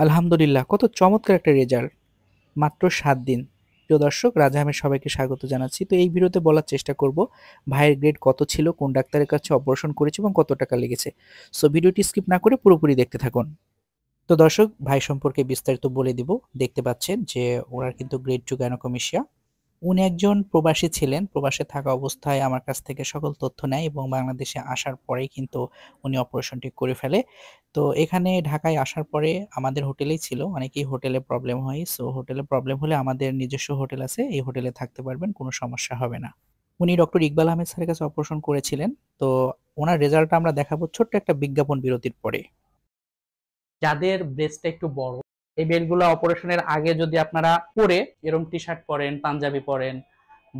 আলহামদুলিল্লাহ, কত চমৎকার একটা রেজাল্ট! মাত্র ৭ দিন। প্রিয় দর্শক, রাজা আহমেদ সবাইকে স্বাগত জানাচ্ছি। তো এই ভিডিওতে বলার চেষ্টা করব ভাইয়ের গ্রেড কত ছিল, কোন ডাক্তারের কাছে অপারেশন করেছে এবং কত টাকা লেগেছে। সো ভিডিওটি স্কিপ না করে পুরোপুরি দেখতে থাকুন। তো দর্শক, ভাই সম্পর্কে বিস্তারিত বলে দিব। দেখতে পাচ্ছেন যে ওনার কিন্তু গ্রেড 2 গাইনোকোমেশিয়া। উনি একজন প্রবাসী ছিলেন। প্রবাসে থাকা অবস্থায় আমার কাছ থেকে সকল তথ্য নেয় এবং বাংলাদেশে আসার পরেই কিন্তু উনি অপারেশনটি করে ফেলে। তো এখানে ঢাকায় আসার পরে আমাদের হোটেলেই ছিল। অনেকেই হোটেলে প্রবলেম হয়। সো হোটেলে প্রবলেম হলে আমাদের নিজস্ব হোটেল আছে। এই হোটেলে থাকতে পারবেন। কোনো সমস্যা হবে না। উনি ডক্টর ইকবাল আহমেদ স্যারের কাছে অপারেশন করেছিলেন। তো উনার রেজাল্টটা আমরা দেখাবো ছোট্ট একটা বিজ্ঞাপন বিরতির পরে। যাদের ব্রেস্টটা একটু বড়, এই বেল্টগুলো অপারেশনের আগে যদি আপনারা পরে এরকম টি শার্ট পরেন, পাঞ্জাবি পরেন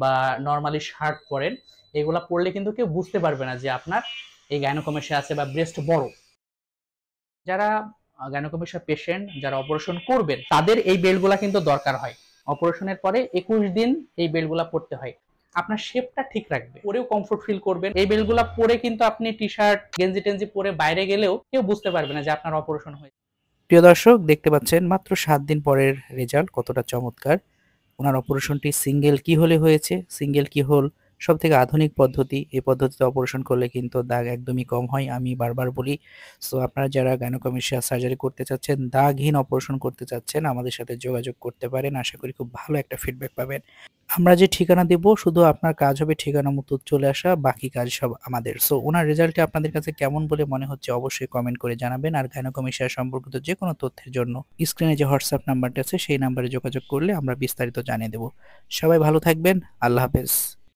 বা নর্মালি শার্ট পরেন, এগুলা পরলে কিন্তু কেউ বুঝতে পারবে না যে আপনার এই গাইনোকমেশিয়া আছে বা ব্রেস্ট বড়। যারা গাইনোকমেশিয়া পেশেন্ট, যারা অপারেশন করবেন, তাদের এই বেল্টগুলা কিন্তু দরকার হয়। অপারেশনের পরে 21 দিন এই বেল্টগুলা পরতে হয়। আপনার শেপটা ঠিক রাখবে, পরেও কমফোর্ট ফিল করবেন। এই বেল্টগুলা পরে কিন্তু আপনি টি শার্ট গেঞ্জি টেঞ্জি পরে বাইরে গেলেও কেউ বুঝতে পারবে না যে আপনার অপারেশন হয়েছে। প্রিয় দর্শক, দেখতে পাচ্ছেন মাত্র ৭ দিন পরের রেজাল্ট কতটা চমৎকার। উনার অপারেশনটি সিঙ্গেল কি হলে হয়েছে। সিঙ্গেল কি হোল সবথেকে আধুনিক পদ্ধতি। এই পদ্ধতিতে অপারেশন করলে কিন্তু দাগ একদমই কম হয়। আমি বারবার বলি। সো আপনারা যারা গাইনোকমেশিয়া সার্জারি করতে চাচ্ছেন, দাগহীন অপারেশন করতে চাচ্ছেন, আমাদের সাথে যোগাযোগ করতে পারেন। আশা করি খুব ভালো একটা ফিডব্যাক পাবেন। আমরা যে ঠিকানা দেব, শুধু আপনার কাজ হবে ঠিকানা মতো চলে আসা, বাকি কাজ সব আমাদের। সো উনার রেজাল্টটি আপনাদের কাছে কেমন বলে মনে হচ্ছে অবশ্যই কমেন্ট করে জানাবেন। আর গাইনোকমেশিয়া সম্পর্কিত যে কোনো তথ্যের জন্য স্ক্রিনে যে হোয়াটসঅ্যাপ নাম্বারটি আছে সেই নাম্বারে যোগাযোগ করলে আমরা বিস্তারিত জানিয়ে দেব। সবাই ভালো থাকবেন। আল্লাহ হাফেজ।